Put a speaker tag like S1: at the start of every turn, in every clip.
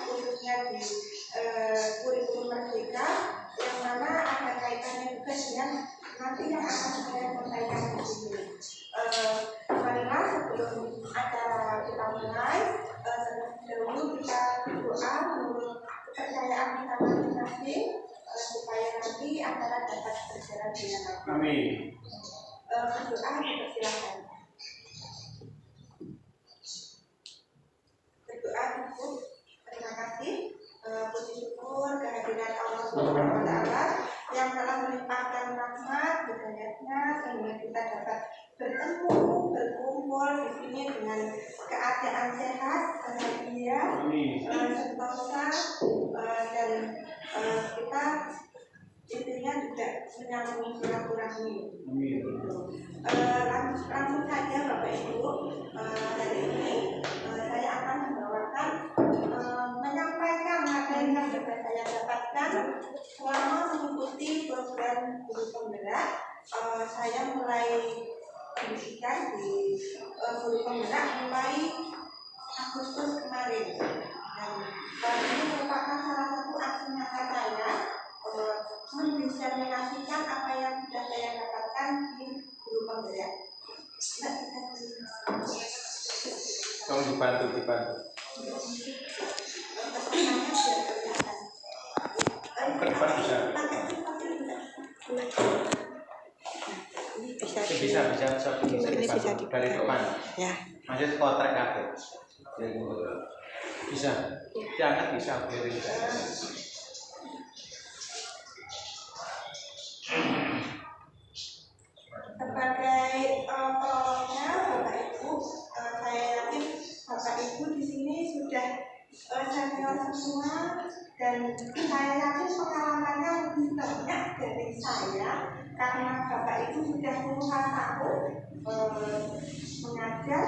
S1: khususnya di kurikulum Merdeka, yang mana ada kaitannya juga dengan nanti yang akan saya sampaikan di sini. Marilah sebelum acara kita mulai, terlebih dahulu kita berdoa menurut kepercayaan kita masing-masing supaya nanti acara dapat berjalan dengan baik.
S2: Amin.
S1: Berdoa, dipersilakan. Berdoa cukup. Terima kasih, puji syukur kehadiran Allah Subhanahu wa Ta'ala yang telah melimpahkan rahmat hidayahnya sehingga kita dapat bertemu, berkumpul di sini dengan keadaan sehat, bahagia, sentosa, dan kita intinya juga menyambung silaturahmi. Langsung saja Bapak Ibu, hari ini saya akan membawakan menyampaikan materi yang sudah saya dapatkan selama mengikuti program guru penggerak. Saya mulai pendidikan di guru penggerak mulai Agustus kemarin, dan ini merupakan salah satu aksi nyata saya mendiseminasikan apa yang sudah saya dapatkan di guru penggerak.
S2: Tolong dibantu. Ke depan bisa. Bisa dari depan.
S3: Ya.
S2: Masih kontrak kabel. Bisa. Diangkat bisa biar bisa.
S1: Sebagai prolognya Bapak Ibu, saya yakin Bapak Ibu di sini sudah senior semua, dan saya yakin pengalamannya lebih banyak dari saya karena Bapak Ibu sudah puluhan tahun mengajar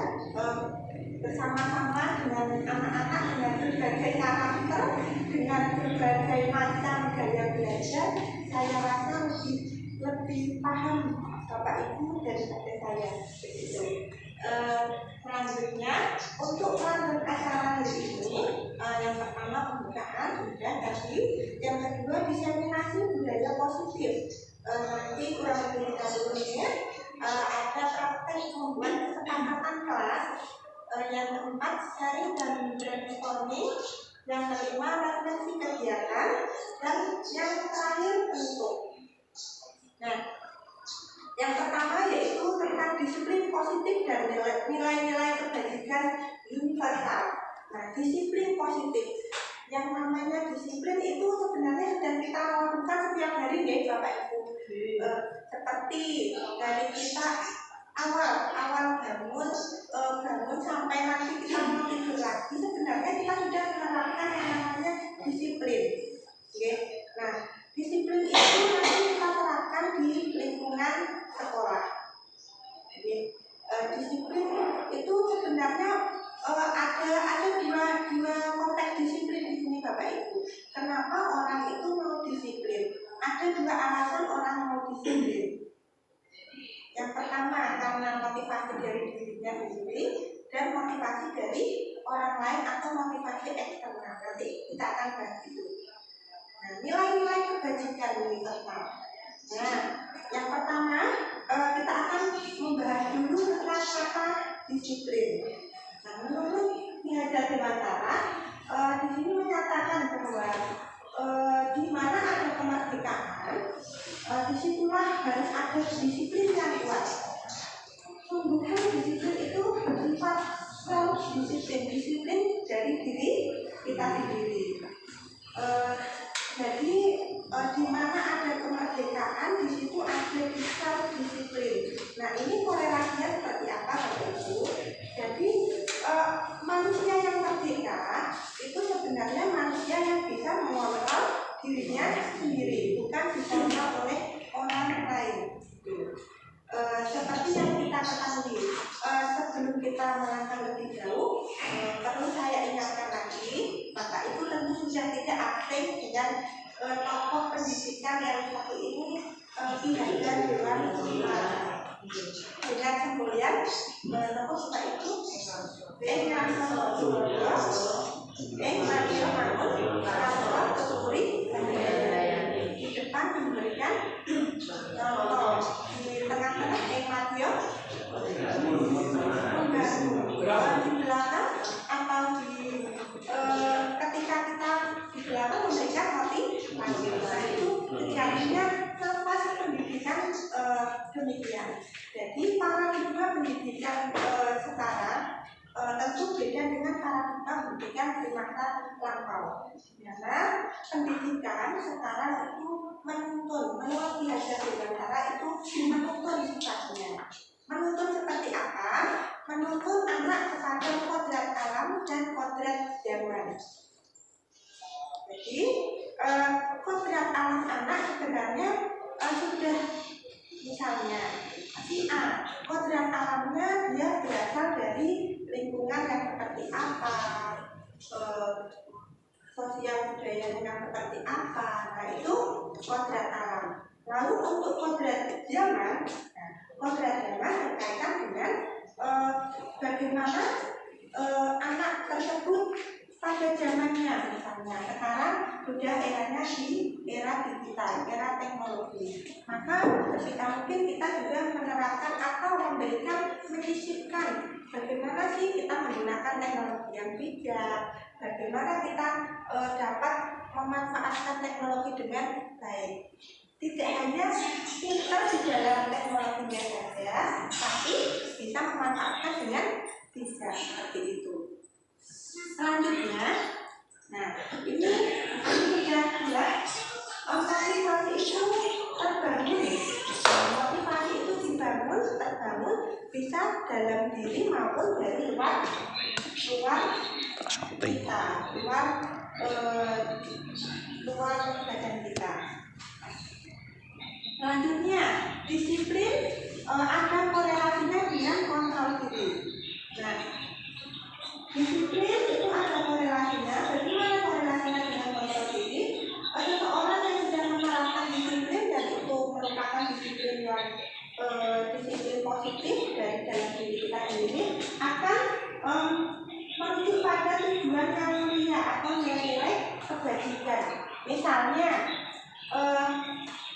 S1: bersama-sama dengan anak-anak dengan berbagai karakter, dengan berbagai macam gaya belajar. Saya rasa lebih paham Bapak Ibu daripada saya. Begitu. Selanjutnya untuk lanjut acara hari ini, yang pertama pembukaan sudah tadi, yang kedua diseminasi budaya positif. Nanti kurang lebih 30 menit ada praktek membuat kesepakatan kelas, yang keempat sharing dan brainstorming, yang kelima refleksi kegiatan, dan yang terakhir bentuk. Nah, yang pertama yaitu tentang disiplin positif dan nilai-nilai kebajikan universal. Nah, disiplin positif, yang namanya disiplin itu sebenarnya sudah kita lakukan setiap hari ya Bapak Ibu. Seperti dari kita awal bangun sampai nanti kita mau tidur lagi, sebenarnya kita sudah menerapkan yang namanya disiplin. Nah, disiplin itu nanti kita terapkan di lingkungan sekolah. Disiplin itu sebenarnya ada dua konteks disiplin di sini Bapak Ibu. Kenapa orang itu mau disiplin? Ada dua alasan orang mau disiplin. Yang pertama karena motivasi dari dirinya sendiri, dan motivasi dari orang lain atau motivasi eksternal. Nanti kita akan bahas itu. Nah, nilai-nilai kebajikan universal. Nah, yang pertama kita akan membahas dulu tentang kata disiplin. Nah, menurut Ki Hajar Dewantara di sini menyatakan bahwa di mana ada kemerdekaan, Disitulah harus ada disiplin yang kuat. Sungguhan disiplin itu bersifat disiplin dari diri kita sendiri. Jadi di mana ada kemerdekaan, di situ ada disiplin. Nah, ini korelasinya seperti apa, Bapak Ibu? Jadi manusia yang merdeka itu sebenarnya manusia yang bisa mengontrol dirinya sendiri, bukan dikontrol oleh orang lain. Seperti yang kita ketahui, sebelum kita melangkah lebih jauh, perlu saya ingatkan lagi, Bapak Ibu tentu sudah tidak asing dengan tokoh pendidikan yang satu ini, Ki Hajar Dewantara. Dengan semboyan tokoh Bapak Ibu, di depan memberikan contoh, di tengah-tengah di belakang atau ketika kita di belakang memberikan motivasi. Nah, itu jadinya nafas pendidikan demikian. Jadi paradigma pendidikan sekarang tentu beda dengan paradigma pendidikan di masa lampau. Karena pendidikan sekarang itu menuntun, menurut Ki Hajar Dewantara itu menuntun sifatnya. Menuntun seperti apa? Menuntun anak kepada kodrat alam dan kodrat zaman. Jadi kodrat alam anak sebenarnya sudah, misalnya si A, kodrat alamnya dia berasal dari lingkungan yang seperti apa, sosial budayanya yang seperti apa. Nah, itu kodrat alam. Lalu untuk kodrat zaman, kodrat zaman berkaitan dengan bagaimana anak tersebut pada zamannya. Misalnya sekarang sudah eranya di era digital, era teknologi. Maka kita mungkin kita juga menerapkan atau menyisipkan bagaimana sih kita menggunakan teknologi yang bijak, bagaimana kita dapat memanfaatkan teknologi dengan baik. Tidak hanya pintar di dalam teknologinya saja, tapi bisa memanfaatkan dengan bijak, seperti itu. Selanjutnya, nah ini sudah jelas motivasi itu terbangun. Motivasi itu terbangun bisa dalam diri maupun dari luar kita, luar badan kita. Selanjutnya, disiplin ada korelasinya dengan kontrol diri. Nah, disiplin itu ada korelasinya. Bagaimana korelasinya dengan kontrol diri? Seseorang yang sudah menerapkan disiplin dan itu merupakan disiplin yang disiplin positif dari dalam diri kita sendiri akan menuju pada tujuan yang mulia atau nilai kebajikan. Misalnya,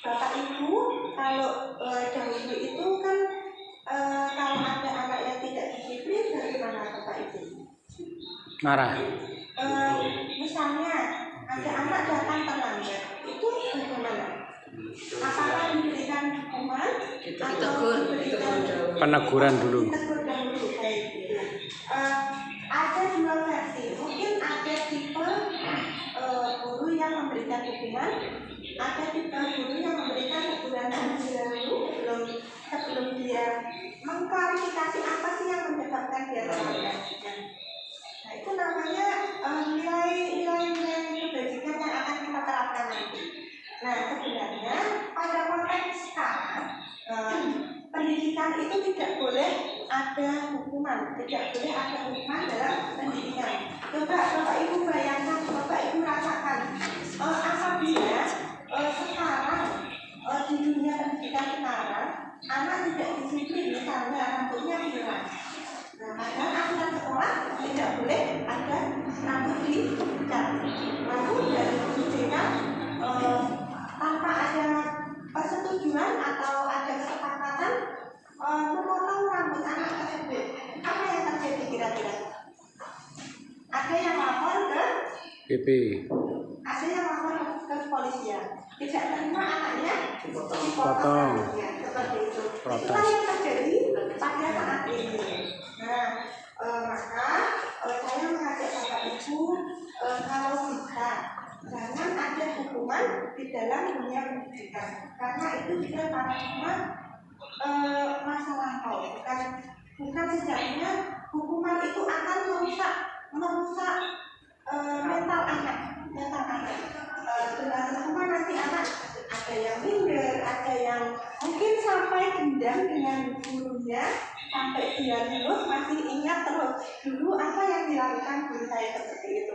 S1: Bapak Ibu kalau dahulu itu kan kalau ada anak yang tidak disiplin, bagaimana Bapak Ibu?
S3: Marah.
S1: Misalnya ada anak datang terlambat, itu bagaimana? Apakah diberikan hukuman atau diberikan
S3: Peneguran dulu.
S1: Ada dua versi. Mungkin ada tipe guru yang memberikan hukuman, ada tipe guru yang memberikan teguran dahulu sebelum dia mengklarifikasi apa sih yang menyebabkan dia terlambat. Nah, itu namanya nilai-nilai kebajikan yang akan kita terapkan nanti. Nah, sebenarnya pada konteks sekarang pendidikan itu tidak boleh ada hukuman, tidak boleh ada hukuman dalam pendidikan. Coba Bapak Ibu bayangkan, Bapak Ibu rasakan apabila sekarang di dunia pendidikan sekarang anak tidak disiplin, misalnya rambutnya hilang. Nah, padahal aturan sekolah tidak boleh ada rambut dicat. Lalu dari pendidikan tanpa ada persetujuan atau ada kesepakatan memotong rambut anak tersebut, apa yang terjadi kira-kira? Ada yang lapor ke PP, ada yang lapor ke kepolisian, tidak terima anaknya dipotong
S3: Potong.
S1: Ya, seperti itu.
S3: Protes.
S1: Itulah yang terjadi pada saat ini. Nah, maka saya mengajak Bapak Ibu kalau bisa jangan ada hukuman di dalam dunia pendidikan, karena itu sudah paradigma masa lampau, bukan sejaknya hukuman itu akan merusak mental anak. Dengan hukuman nanti anak ada yang minder, ada yang mungkin sampai dendam dengan gurunya, sampai dia lulus masih ingat terus dulu apa yang dilakukan guru saya seperti itu.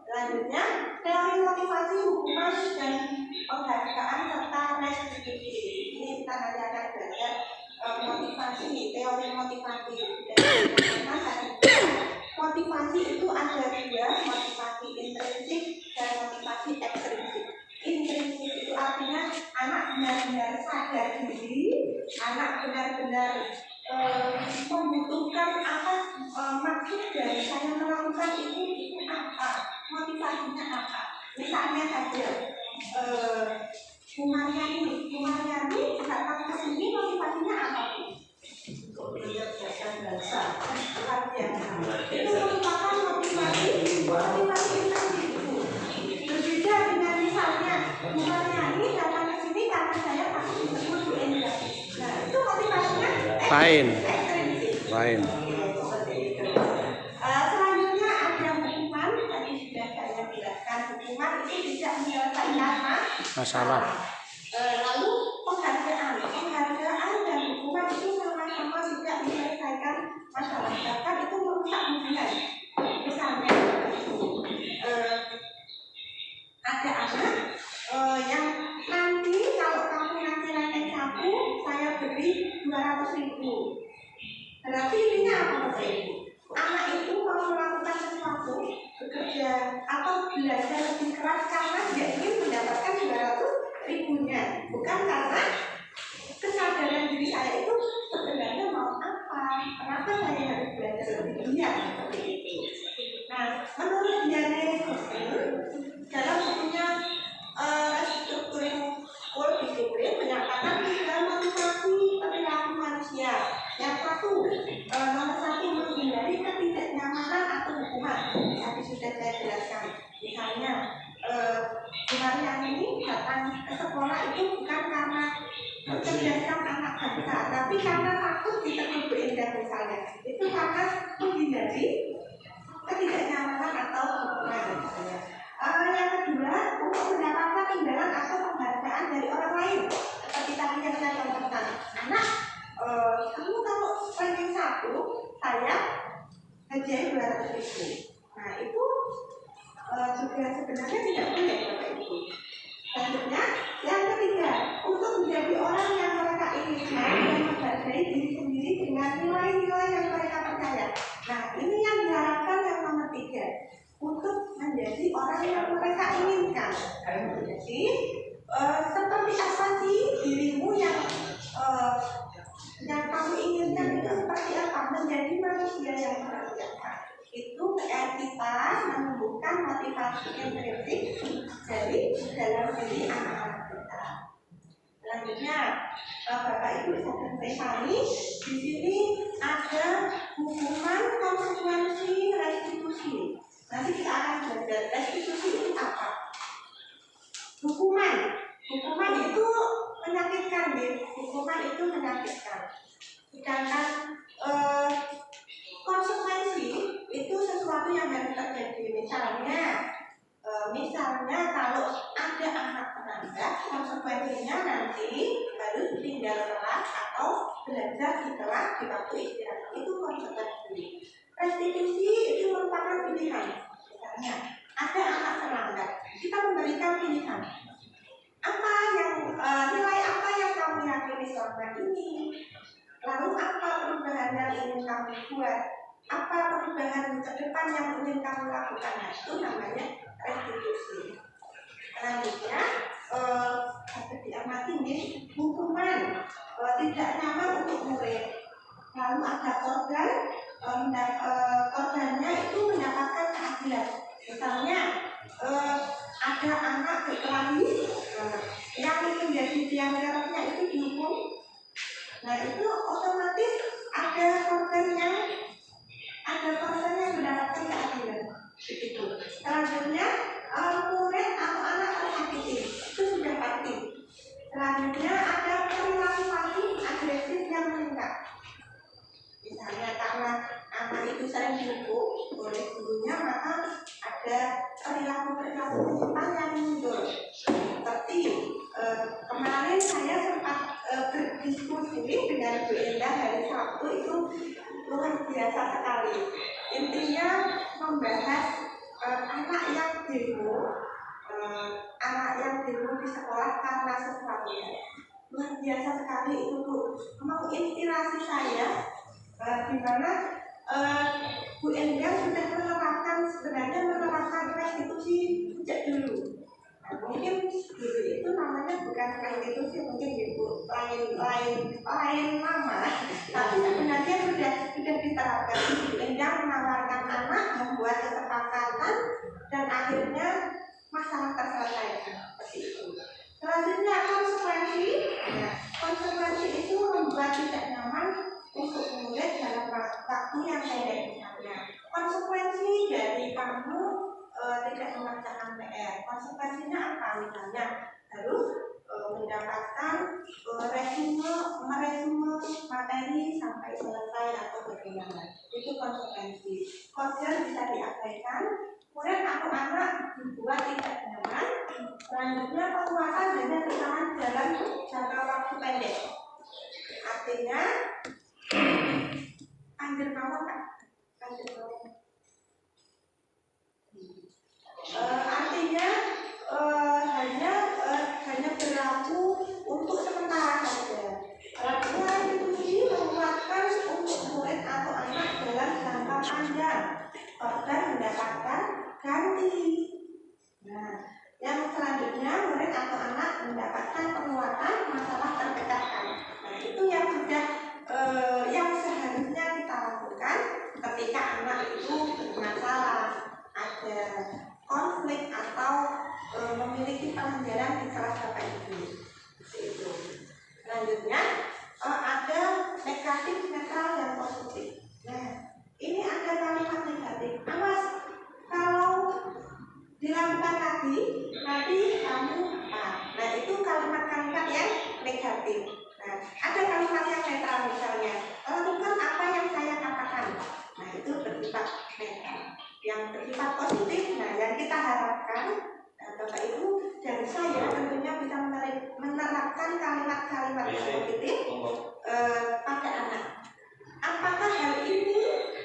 S1: Selanjutnya, teori motivasi, hukuman, dan penghargaan serta restitusi. Ini kita nanti akan belajar motivasi, teori motivasi. Motivasi itu ada dua, motivasi intrinsik dan motivasi ekstrinsik. Intrinsik itu artinya anak benar-benar sadar diri, anak benar-benar membutuhkan apa, maksud dari saya melakukan itu apa, motivasinya apa. Misalnya saja Bumarnya ini datang ke sini motivasinya apa? Untuk belajar bahasa. Itu merupakan motivasi intrinsik. Berbeda dengan misalnya Bumarnya ini datang ke sini karena saya pasti bertemu Bu Endra. Nah, itu motivasinya
S3: lain.
S1: Selanjutnya ada hukuman. Tadi sudah saya jelaskan, hukuman itu tidak menyelesaikan
S3: Masalah.
S1: Lalu penghargaan dan hukuman itu sama-sama tidak menyelesaikan masalah, bahkan itu merusak hubungan. Misalnya ada anak yang nanti kalau kamu nanti ranking 1 saya beri 200.000. Berarti intinya apa Bapak Ibu? Anak itu mau melakukan sesuatu, bekerja atau belajar lebih keras karena dia ingin mendapatkan 200.000-nya, bukan karena kesadaran diri saya itu sebenarnya mau apa, kenapa saya harus belajar lebih giat seperti itu. Nah, menurut Diane dalam bukunya Restructuring World Discipline menyatakan dalam motivasi perilaku manusia. Yang satu, nomor 1 menghindari ketidaknyamanan atau hukuman. Tadi sudah saya jelaskan. Misalnya, Marian ini datang ke sekolah itu bukan karena mencerdaskan anak bangsa, tapi karena takut ditegur Bu Endang misalnya. Itu karena menghindari ketidaknyamanan atau hukuman. Yang kedua, untuk mendapatkan imbalan atau penghargaan dari orang lain. Seperti tadi yang saya contohkan, anak, kamu kalau ranking 1, saya hadiah 200.000. Nah itu juga sebenarnya tidak boleh Bapak Ibu. Selanjutnya, yang ketiga, untuk menjadi orang yang mereka inginkan dan menghargai diri sendiri dengan nilai-nilai yang mereka percaya. Nah ini yang diharapkan yang nomor 3, untuk menjadi orang yang mereka inginkan. Jadi seperti apa sih dirimu yang kamu inginkan itu seperti apa? Menjadi manusia yang seperti apa? Itu kita menumbuhkan motivasi intrinsik dari dalam diri anak-anak kita. Selanjutnya, Bapak Ibu saya pahami di sini ada hukuman, konsekuensi, restitusi. Nanti kita akan belajar restitusi itu apa. Hukuman itu menyakitkan, hukuman itu menyakitkan. Sedangkan konsekuensi itu sesuatu yang harus terjadi. Misalnya kalau ada anak penambah, konsekuensinya nanti harus tinggal kelas atau belajar di kelas di waktu istirahat. Itu konsekuensi. Restitusi itu merupakan pilihan. Misalnya ada anak terlambat, kita memberikan pilihan. Apa yang nilai apa yang kamu yakini selama ini? Lalu apa perubahan yang ingin kamu buat? Apa perubahan ke depan yang ingin kamu lakukan? Nah, itu namanya restitusi. Selanjutnya, dapat diamati nih, hukuman tidak nyaman untuk murid. Lalu ada korban, korbannya itu mendapatkan keadilan. Misalnya ada anak berkelahi yang yang terornya itu dihukum. Nah itu otomatis ada korban yang mendapatkan keadilan. Begitu. Selanjutnya murid atau anak tersakiti itu sudah pasti. Selanjutnya ada perilaku pasif agresif yang meningkat. Misalnya karena anak itu sering dihukum oleh gurunya, maka ada perilaku penyimpan yang muncul. Seperti kemarin saya sempat berdiskusi dengan Bu Endah hari Sabtu, itu luar biasa sekali. Intinya membahas anak yang demo di sekolah karena sesuatu. Luar biasa sekali itu Bu, menginspirasi saya. Di mana Bu Endah sudah menerapkan restitusi sejak dulu. Mungkin dulu itu namanya bukan restitusi, mungkin gitu lain nama, tapi sebenarnya sudah diterapkan. Bu Endah menawarkan anak, membuat kesepakatan, dan akhirnya masalah terselesaikan. Seperti itu. Selanjutnya konsekuensi. Konsekuensi itu membuat tidak nyaman untuk murid dalam waktu yang pendek. Misalnya konsekuensi dari kamu tidak mengerjakan PR, konsekuensinya apa? Misalnya harus mendapatkan meresume materi sampai selesai atau bagaimana. Itu konsekuensi. Kodenya bisa diabaikan, murid atau anak dibuat tidak nyaman. Selanjutnya penguatan dan kesalahan dalam jangka waktu pendek. Artinya hanya berlaku untuk sementara saja. Artinya institusi menguatkan untuk murid atau anak dalam jangka panjang agar mendapatkan ganti. Nah, yang selanjutnya murid atau anak mendapatkan penguatan masalah terpecahkan. Nah, itu yang sudah yang seharusnya kita lakukan ketika anak itu bermasalah, ada konflik atau memiliki pelanggaran di kelas Bapak Ibu. Itu. Selanjutnya ada negatif, netral, dan positif. Nah, ini ada kalimat negatif. Awas, kalau dilakukan lagi, nanti kamu apa? Nah, itu kalimat-kalimat yang negatif. Nah, ada kalimat yang netral, misalnya lakukan apa yang saya katakan. Nah, itu bersifat netral. Yang bersifat positif, nah yang kita harapkan Bapak Ibu dan saya tentunya bisa menerapkan kalimat-kalimat positif pada anak. Apakah hal ini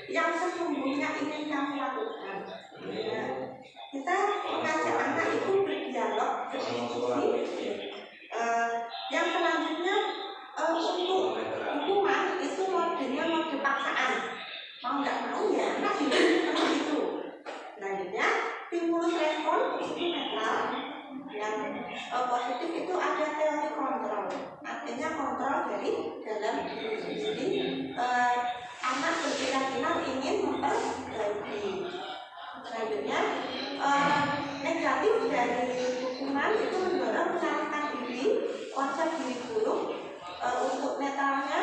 S1: yang sesungguhnya ingin kamu lakukan? Nah, kita mengajak anak itu berdialog, berdiskusi. Yang selanjutnya untuk hukuman itu modelnya mode paksaan, mau nggak mau ya anak seperti itu. Selanjutnya stimulus respon itu netral. Yang positif itu ada teori kontrol, artinya kontrol dari dalam diri sendiri. Anak berkeyakinan ingin memperbaiki. Selanjutnya negatif dari hukuman itu mendorong menyalahkan diri, konsep diri buruk. Untuk netralnya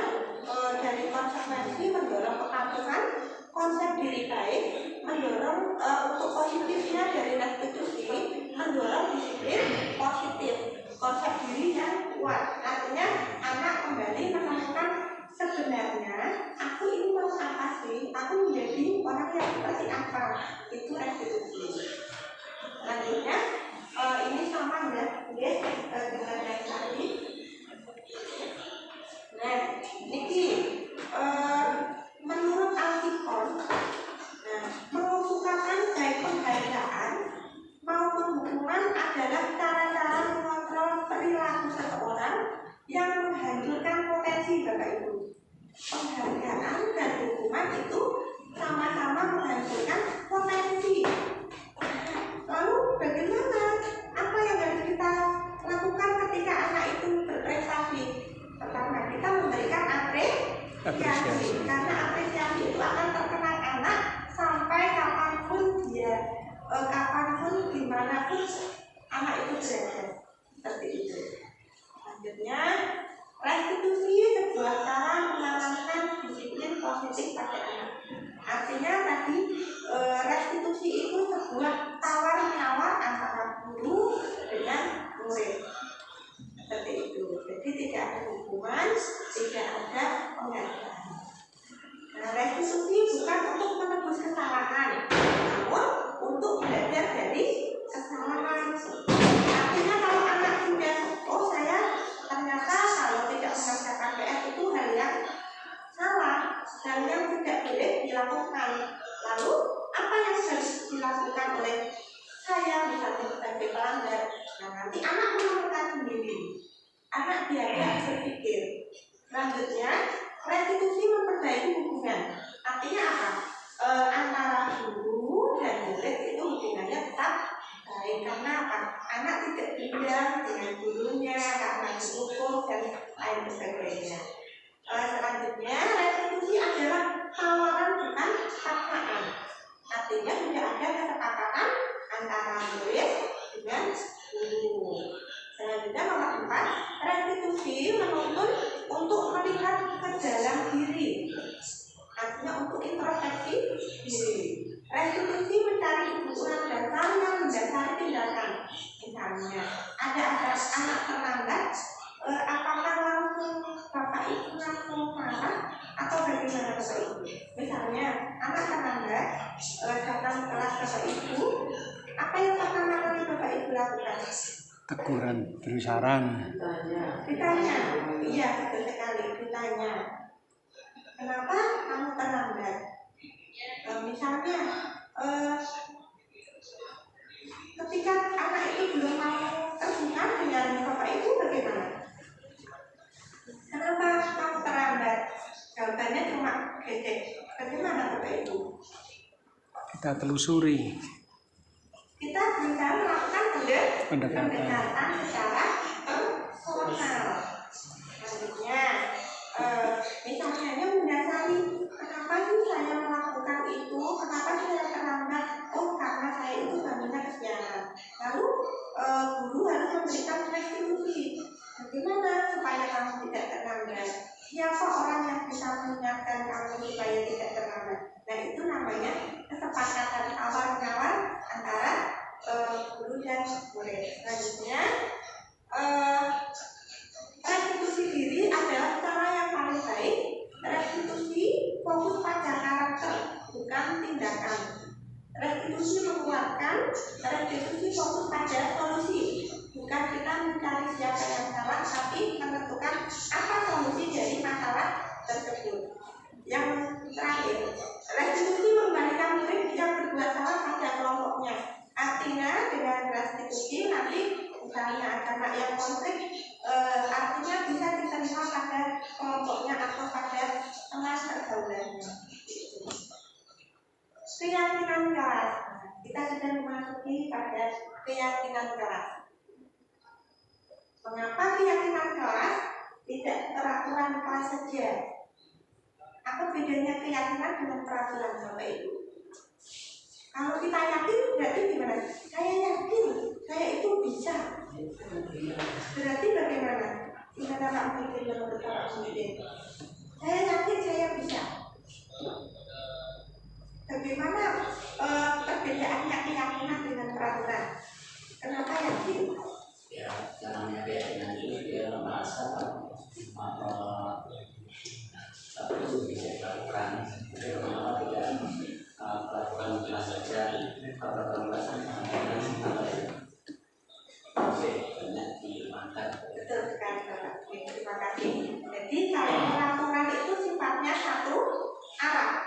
S1: dari konsekuensi mendorong kepatuhan, konsep diri baik, mendorong untuk positifnya dari restitusi, mendorong disiplin positif, konsep diri yang kuat. Artinya anak kembali menemukan sebenarnya aku ini mau apa sih, aku menjadi orang yang seperti apa, itu restitusi. Selanjutnya ini sama ya dengan yang tadi. Nah, ini menurut Alkikon, mengusulkan baik penghargaan maupun hukuman adalah cara-cara mengontrol perilaku seseorang yang menghancurkan potensi Bapak Ibu. Penghargaan dan hukuman itu sama-sama menghancurkan potensi. Lalu bagaimana? Apa yang harus kita lakukan ketika anak itu berprestasi? Pertama, kita memberikan apresiasi, karena apresiasi itu akan terkenang anak sampai kapanpun dimanapun anak itu berada. Seperti itu. Selanjutnya, restitusi sebuah cara menanamkan disiplin positif pada anak. Artinya tadi restitusi itu sebuah tawar-menawar antara guru dengan murid. Seperti itu. Jadi tidak ada hubungan, tidak ada penghargaan. Nah, restitusi bukan untuk menebus kesalahan, namun untuk belajar dari kesalahan. Artinya kalau anak sudah, oh saya ternyata kalau tidak mengerjakan PR itu hal yang salah, hal yang tidak boleh dilakukan. Lalu apa yang harus dilakukan oleh saya misalnya sebagai pelanggar? Nah, nanti anak menemukan sendiri. Anak diajak berpikir. Selanjutnya, restitusi memperbaiki hubungan. Artinya apa? Antara guru dan murid itu hubungannya tetap baik. Karena apa? Anak tidak dendam dengan gurunya karena dihukum dan lain sebagainya. Selanjutnya, restitusi adalah tawaran bukan paksaan. Artinya sudah ada kesepakatan antara murid dengan guru. Selanjutnya nomor 4, restitusi menuntut untuk melihat ke dalam diri. Artinya untuk introspeksi diri. Restitusi mencari kebutuhan dasar yang mendasari tindakan. Misalnya, ada anak terlambat, apakah langsung Bapak Ibu langsung marah atau bagaimana Bapak Ibu? Misalnya, anak terlambat datang ke kelas Bapak Ibu, apa yang pertama kali Bapak Ibu lakukan?
S3: Teguran, beri saran.
S1: Ditanya, iya betul sekali, ditanya. Kenapa kamu terlambat? Misalnya, ketika anak itu belum mau terbuka dengan Bapak Ibu bagaimana? Kenapa kamu terlambat? Jawabannya cuma gede. Bagaimana Bapak Ibu?
S3: Kita telusuri.
S1: Kita berusaha melakukan pendekatan secara personal. Selanjutnya, misalnya mendasari kenapa sih saya melakukan itu, kenapa saya terlambat? Oh, karena saya itu bangunnya kesiangan. Lalu guru harus memberikan restitusi. Bagaimana supaya kamu tidak terlambat? Siapa orang yang bisa mengingatkan kamu supaya tidak terlambat? Nah, itu namanya kesepakatan tawar-menawar antara guru dan murid. Selanjutnya, restitusi diri adalah cara yang paling baik. Restitusi fokus pada karakter, bukan tindakan. Restitusi menguatkan, restitusi fokus pada solusi, bukan kita mencari siapa yang salah, tapi menentukan apa solusi dari masalah tersebut. Yang terakhir, restitusi membalikan murid yang berbuat salah pada kelompoknya. Artinya dengan restitusi nanti misalnya ada anak yang konflik, artinya bisa diterima pada kelompoknya atau pada teman pergaulannya. Keyakinan kelas, kita sudah memasuki pada keyakinan kelas. Mengapa keyakinan kelas tidak peraturan kelas saja? Apa bedanya keyakinan dengan peraturan Bapak Ibu? Kalau kita yakin berarti gimana? Saya yakin, saya itu bisa. Berarti bagaimana? Gimana Pak Muhyiddin menurut Pak Muhyiddin? Saya yakin saya bisa. Bagaimana perbedaannya keyakinan dengan peraturan? Kenapa yakin?
S4: Ya, namanya keyakinan itu dia merasa satu itu bisa dilakukan. Jadi kenapa tidak peraturan jelas saja peraturan melaksanakan banyak dimakan.
S1: Betul sekali Bapak. Terima kasih. Jadi kalau peraturan itu sifatnya satu arah.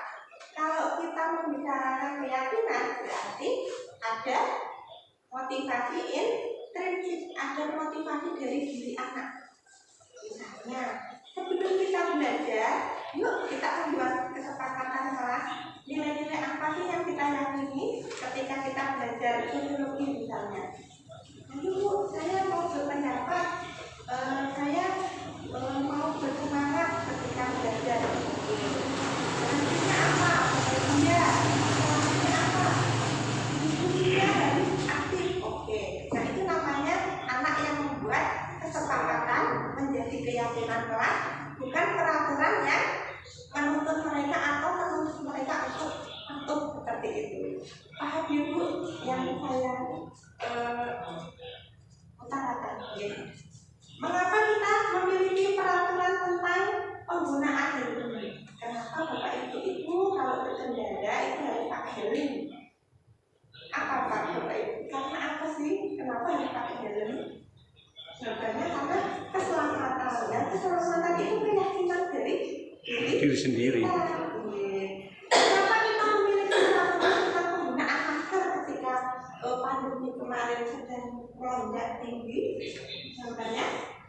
S1: Kalau kita membicarakan keyakinan berarti ada motivasi intrinsik, ada motivasi dari diri anak. Misalnya, sebelum kita belajar, yuk kita membuat kesepakatan kelas. Nilai-nilai apa sih yang kita yakini ketika kita belajar sosiologi misalnya? Aduh, saya mau berpendapat, saya mau bersemangat ketika belajar. Selanjutnya apa? Dia, selanjutnya apa? Dia harus aktif. Oke, nah itu namanya anak yang membuat kesepakatan keyakinan kelas, bukan peraturan yang menuntut mereka atau menuntut mereka untuk patuh seperti itu. Paham ya Bu yang saya utarakan? Ya. Mengapa kita memiliki peraturan tentang penggunaan helm? Kenapa Bapak Ibu kalau berkendara itu harus pakai helm? Apa Bapak Ibu? Karena apa sih? Kenapa harus pakai helm? Sebenarnya karena keselamatan. Dan keselamatan itu keyakinan dari
S3: Diri sendiri.
S1: Kenapa kita memiliki peraturan tentang penggunaan masker ketika pandemi kemarin sedang melonjak tinggi? Sebenarnya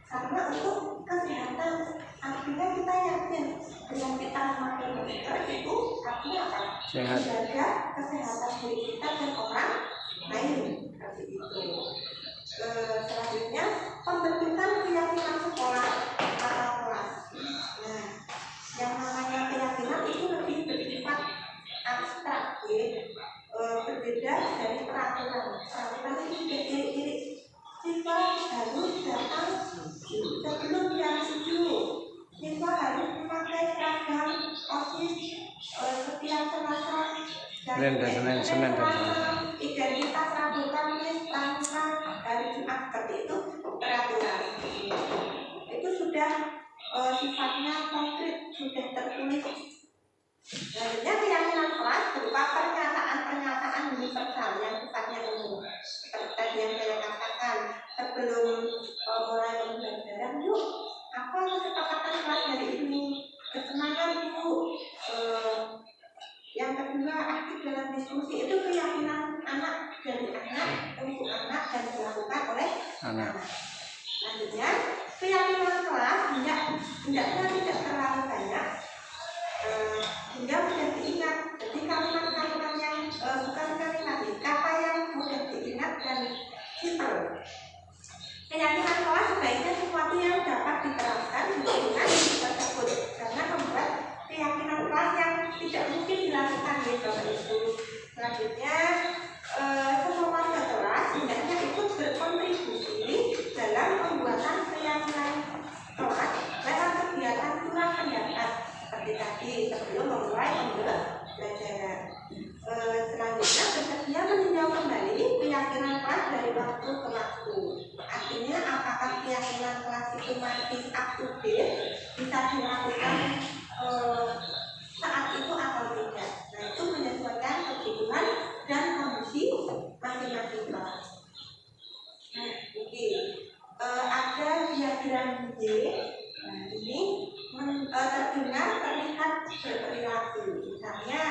S1: karena untuk kesehatan. Artinya kita yakin dengan kita memakai masker itu artinya apa?
S3: Sehat.
S1: Menjaga kesehatan diri kita dan orang lain. Seperti itu. Selanjutnya pembentukan keyakinan sekolah atau kelas. Nah, yang namanya keyakinan itu lebih bersifat abstrak, berbeda dari peraturan. Peraturan itu sudah ciri-ciri siswa harus datang sebelum jam 7. Siswa harus memakai seragam OSIS setiap Selasa
S3: Senin dan Senin.
S1: Identitas Rabu Kamis tanpa hari Jumat, seperti itu peraturan. Itu sudah sifatnya konkret, sudah tertulis. Selanjutnya keyakinan kelas berupa pernyataan-pernyataan universal yang sifatnya umum. Seperti tadi yang saya katakan sebelum mulai pembelajaran, yuk apa kesepakatan kelas hari ini? Kesenangan Bu. Yang kedua, aktif dalam diskusi. Itu keyakinan anak dari anak untuk anak dan dilakukan oleh anak. Selanjutnya keyakinan kelas hendaknya tidak terlalu banyak hingga mudah diingat. Jadi kalimat-kalimat yang bukan kalimat, kata yang mudah diingat dan simple. Keyakinan kelas sebaiknya sesuatu yang dapat diterapkan di lingkungan tersebut, karena membuat keyakinan kelas yang tidak mungkin dilakukan di Bapak Ibu. Selanjutnya semua warga kelas hendaknya ikut berkontribusi dalam pembuatan keyakinan kelas lewat kegiatan surat pendapat seperti tadi sebelum memulai pembelajaran. Selanjutnya bersedia meninjau kembali keyakinan kelas dari waktu ke waktu. Artinya apakah keyakinan kelas itu masih up to date, bisa dilakukan saat itu atau tidak. Nah, itu menyesuaikan kebutuhan dan kondisi masing-masing kelas. Nah, ini ada diagram Y. Nah, ini terdengar, terlihat, berperilaku. Misalnya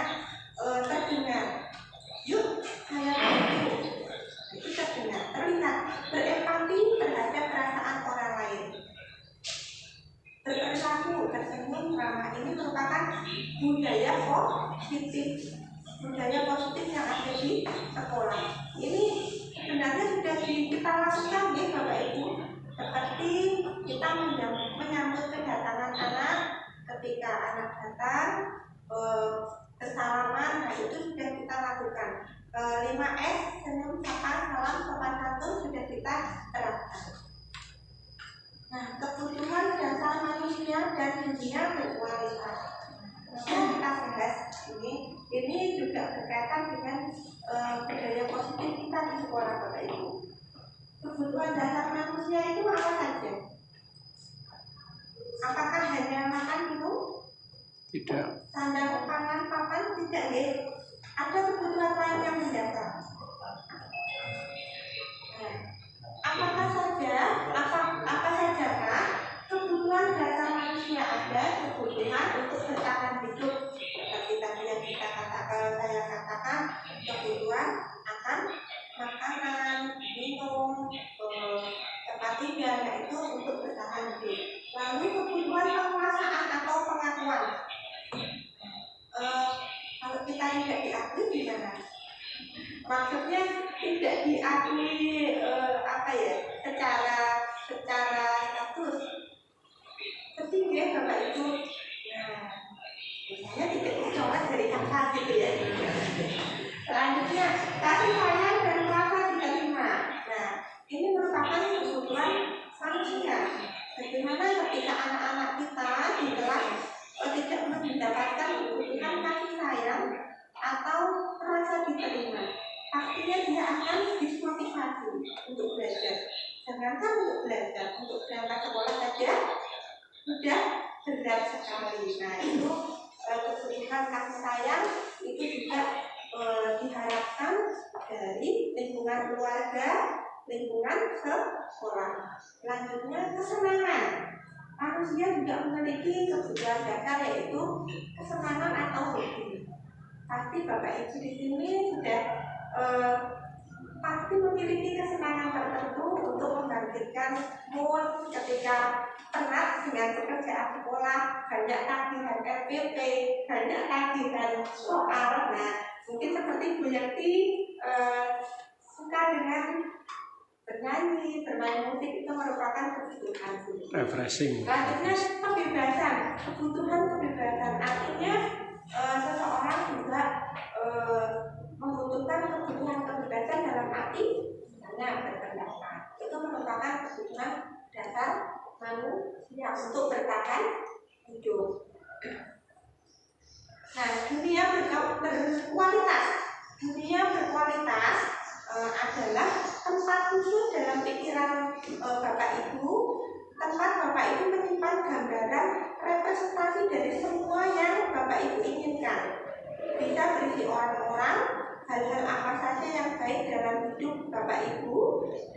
S1: terdengar, yuk saya bantu. Itu terdengar, terlihat, berempati terhadap perasaan orang lain. Berperilaku, tersenyum, ramah. Ini merupakan budaya positif yang ada di sekolah. Ini sebenarnya sudah kita lakukan ya Bapak Ibu, seperti kita menyambut kedatangan anak ketika anak datang, bersalaman. Nah itu sudah kita lakukan. 5S, senyum, sapa, salam, sopan santun sudah kita terapkan. Nah, kebutuhan dasar manusia dan dunia berkualitas. Nah, kita bahas ini juga berkaitan dengan budaya positif kita di sekolah Bapak Ibu. Kebutuhan dasar manusia itu apa saja? Apakah hanya makan minum?
S3: Tidak.
S1: Sandang, pangan, papan? Tidak ya. Ada kebutuhan lain yang mendasar. Nah, apa sajakah kebutuhan dasar manusia? Ada kebutuhan untuk bertahan hidup, seperti tadi yang saya katakan, kebutuhan akan makanan, minum, tempat tinggal, yaitu untuk bertahan hidup. Lalu kebutuhan penguasaan atau pengakuan. Kalau kita tidak diakui gimana? mendapatkan kebutuhan kasih sayang atau merasa diterima, pastinya dia akan dimotivasi untuk belajar. Jangankan untuk belajar, untuk berangkat sekolah saja sudah berat sekali. Nah, itu kebutuhan kasih sayang itu juga diharapkan dari lingkungan keluarga, lingkungan sekolah. Selanjutnya, kesenangan. Manusia juga memiliki kebutuhan dasar, yaitu kesenangan atau hobi. Pasti Bapak Ibu di sini sudah pasti memiliki kesenangan tertentu untuk membangkitkan mood ketika penat dengan pekerjaan sekolah, banyak tagihan RPP, banyak tagihan soal. Nah, mungkin seperti Bu Yakti suka dengan bernyanyi, bermain musik, itu merupakan kebutuhan.
S3: Refreshing.
S1: Selanjutnya, kebebasan, kebutuhan kebebasan. Artinya seseorang juga membutuhkan kebutuhan kebebasan dalam arti hanya berpendapat. Itu merupakan kebutuhan dasar manusia untuk bertahan hidup. Nah, dunia berkualitas. Dunia berkualitas adalah tempat khusus dalam pikiran Bapak Ibu, tempat Bapak Ibu menyimpan gambaran representasi dari semua yang Bapak Ibu inginkan. Bisa berisi orang-orang, hal-hal apa saja yang baik dalam hidup Bapak Ibu,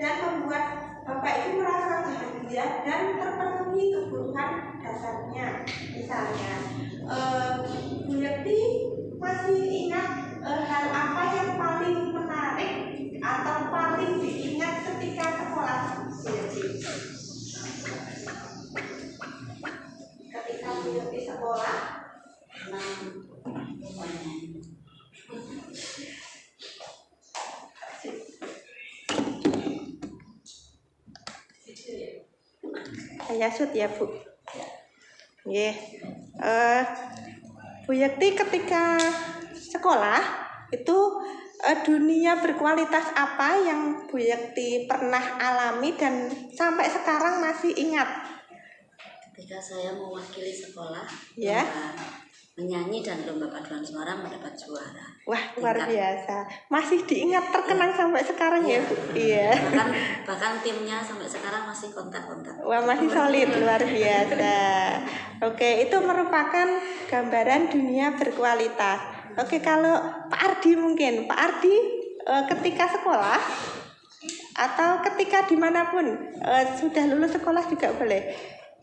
S1: dan membuat Bapak Ibu merasa bahagia dan terpenuhi kebutuhan dasarnya. Misalnya, Bu Yakti masih ingat hal apa yang paling menarik atau paling diingat ketika sekolah? Bu Yakti, ketika Bu Yakti sekolah, saya shoot ya Bu. Yeah. Bu Yakti ketika sekolah itu dunia berkualitas apa yang Bu Yakti pernah alami dan sampai sekarang masih ingat?
S5: Ketika saya mewakili sekolah,
S1: Ya.
S5: menyanyi dan lomba paduan suara mendapat juara.
S1: Wah, luar biasa. Masih diingat, terkenang sampai sekarang ya Bu? Iya.
S5: Bahkan timnya sampai sekarang masih kontak-kontak.
S1: Wah, masih solid, luar biasa. Oke, itu merupakan gambaran dunia berkualitas. Oke, kalau Pak Ardi mungkin, Pak Ardi ketika sekolah atau ketika dimanapun sudah lulus sekolah juga boleh.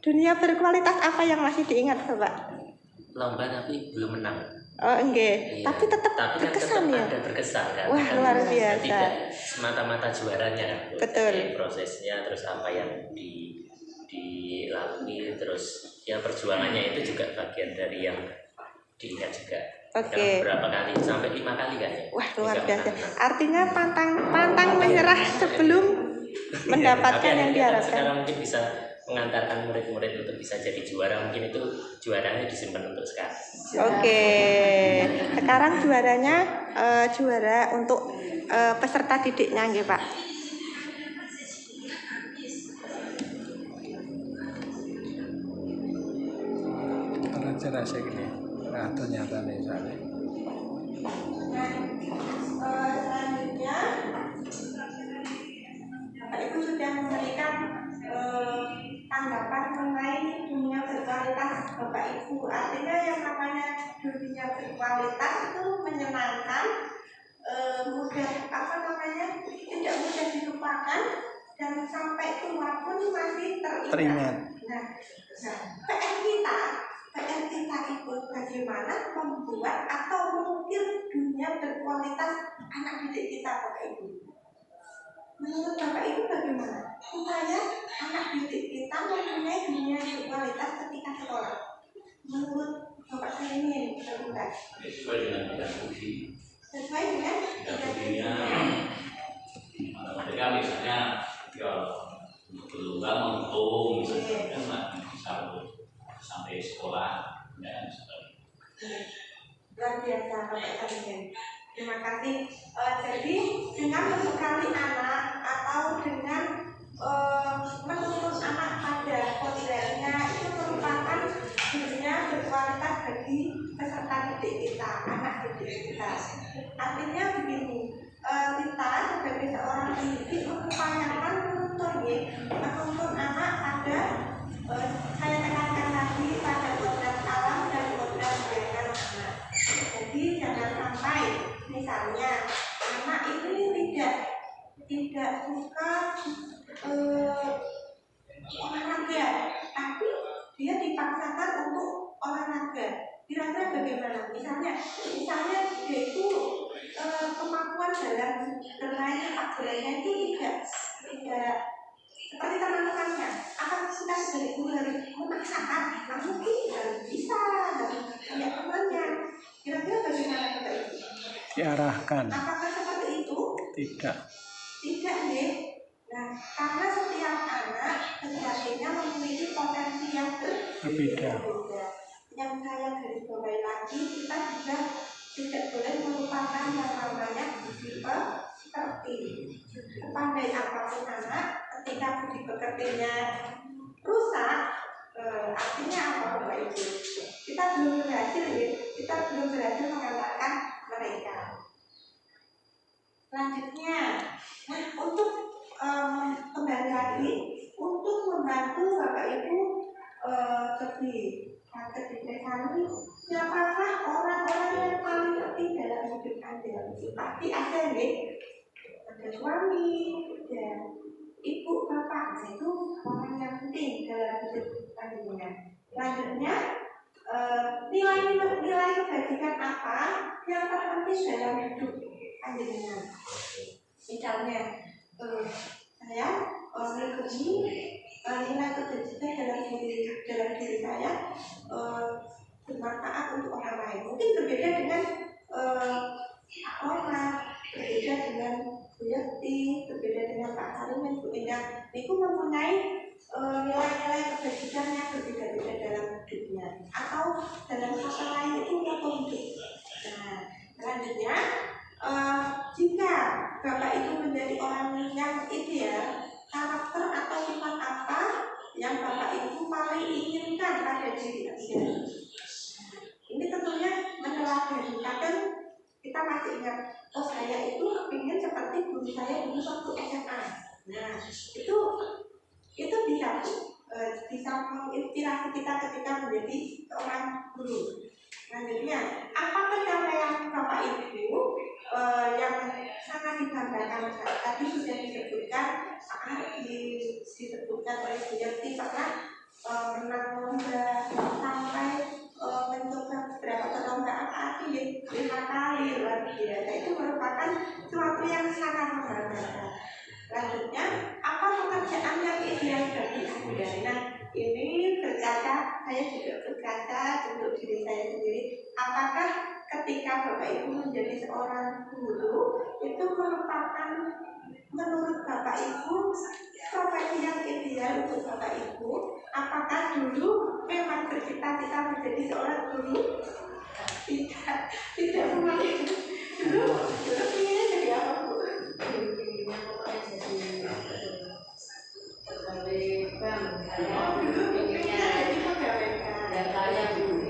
S1: Dunia berkualitas apa yang masih diingat Bapak?
S6: Lomba tapi belum menang.
S1: Oh enggak,
S6: Iya.
S1: tapi tetap
S6: Tapi kan
S1: berkesan
S6: tetap
S1: ya.
S6: ada berkesan kan.
S1: Wah,
S6: Kan
S1: luar biasa.
S6: Tidak semata-mata juaranya kan.
S1: Betul.
S6: Jadi prosesnya, terus apa yang dilalui, terus ya perjuangannya itu juga bagian dari yang diingat juga.
S1: Oke.
S6: Kan berapa kali? Sampai 5 kali kan ya.
S1: Wah, luar
S6: Bisa
S1: biasa.
S6: menang.
S1: Artinya pantang menyerah sebelum mendapatkan
S6: Tapi
S1: yang
S6: akhirnya kan
S1: diharapkan.
S6: sekarang mungkin bisa mengantarkan murid-murid untuk bisa jadi juara, mungkin itu juaranya disimpan untuk sekarang.
S1: Oke, sekarang juaranya juara untuk peserta didiknya nggih Pak.
S3: Pelajaran saya gini. Nah, ternyata nih saya.
S1: Selanjutnya Bapak Ibu sudah memberikan tanggapan mengenai dunia berkualitas Bapak Ibu. Artinya yang namanya dunia berkualitas itu menyenangkan, mudah tidak mudah dilupakan, dan sampai tua pun masih teringat. Nah, PR kita itu bagaimana membuat atau mengukir dunia berkualitas anak didik kita Bapak Ibu. Menurut Bapak Ibu bagaimana supaya anak didik kita mempunyai dunia berkualitas ketika sekolah? Menurut Bapak saya ini berkualitas.
S4: Sesuai dengan bidang fungsi.
S1: Sesuai dengan
S4: Bidang fungsinya. Ketika misalnya ya berlomba menghitung misalnya kan nggak bisa sampai sekolah dan sebagainya.
S1: luar biasa Bapak Kalian. Terima kasih. Jadi dengan membekali anak atau dengan menuntun anak pada kodratnya itu merupakan dunia berkualitas bagi bagi peserta didik kita, anak didik kita. Artinya begini, kita sebagai seorang pendidik mengupayakan menuntun anak pada saya tekankan tadi pada kodrat alam dan kodrat biarkan anak. Jadi jangan sampai misalnya anak ini tidak suka olahraga, tapi dia dipaksakan untuk olahraga. Kira-kira bagaimana? Misalnya dia itu kemampuan dalam bermain sepak bolanya itu tidak seperti teman-temannya. Apakah kita sebagai guru harus memaksakan? Nah, mungkin harus bisa, harus kayak temannya. Kira-kira bagaimana kita itu?
S3: Diarahkan.
S1: Apakah seperti itu?
S3: Tidak.
S1: Tidak, nih. Nah, karena setiap anak sejatinya memiliki potensi yang
S3: Berbeda.
S1: Yang saya garis bawahi lagi, kita juga tidak boleh melupakan yang namanya budi pekerti. Sepandai apapun anak, ketika budi pekertinya rusak, artinya apa Bapak Ibu? Kita belum berhasil mengantarkan mereka. Selanjutnya, nah untuk kembali lagi untuk membantu Bapak Ibu lebih praktek di kami, siapakah orang-orang yang paling penting dalam hidup Anda? Pasti ada nih, ada suami, ada ibu, bapak, itu orang yang penting dalam hidup Anda. Selanjutnya, nilai kebajikan apa yang terpenting dalam hidup Anda? Misalnya, saya mengikuti nilai kebajikan dalam diri saya bermanfaat untuk orang lain. Mungkin berbeda dengan Pak Roma, berbeda dengan Bu Yeti, berbeda dengan Pak Salim, Bu Endang. Itu mempunyai nilai-nilai kebajikan yang berbeda-beda dalam hidupnya, atau dalam kata lain itu moto hidup. Nah, selanjutnya jika Bapak itu menjadi orang yang ideal, karakter atau sifat apa yang Bapak Ibu paling inginkan pada diri Anda? Ini tentunya meneladani. Kadang kita masih ingat, oh saya itu ingin seperti guru saya dulu waktu SMA. Nah, itu bisa menginspirasi kita ketika menjadi seorang guru. Selanjutnya, apa pencapaian Bapak Ibu yang sangat dibanggakan? Tadi sudah disebutkan, disebutkan oleh Bu Yati pernah menang lomba sampai mencoba beberapa perlombaan atlet 5 kali, luar biasa. Itu merupakan sesuatu yang sangat membanggakan. Selanjutnya, apa pekerjaan yang ideal bagi Anda? Nah, ini saya juga berkata untuk diri saya sendiri. Apakah ketika Bapak Ibu menjadi seorang guru itu merupakan menurut Bapak Ibu profesi yang ideal untuk Bapak Ibu? Apakah dulu memang bercita-cita menjadi seorang guru? Tidak memang. Dulu inginnya jadi apa Bu?
S7: Pegawai bank.
S1: Dulu inginnya jadi pegawai bank.
S7: Ya kaya Bu.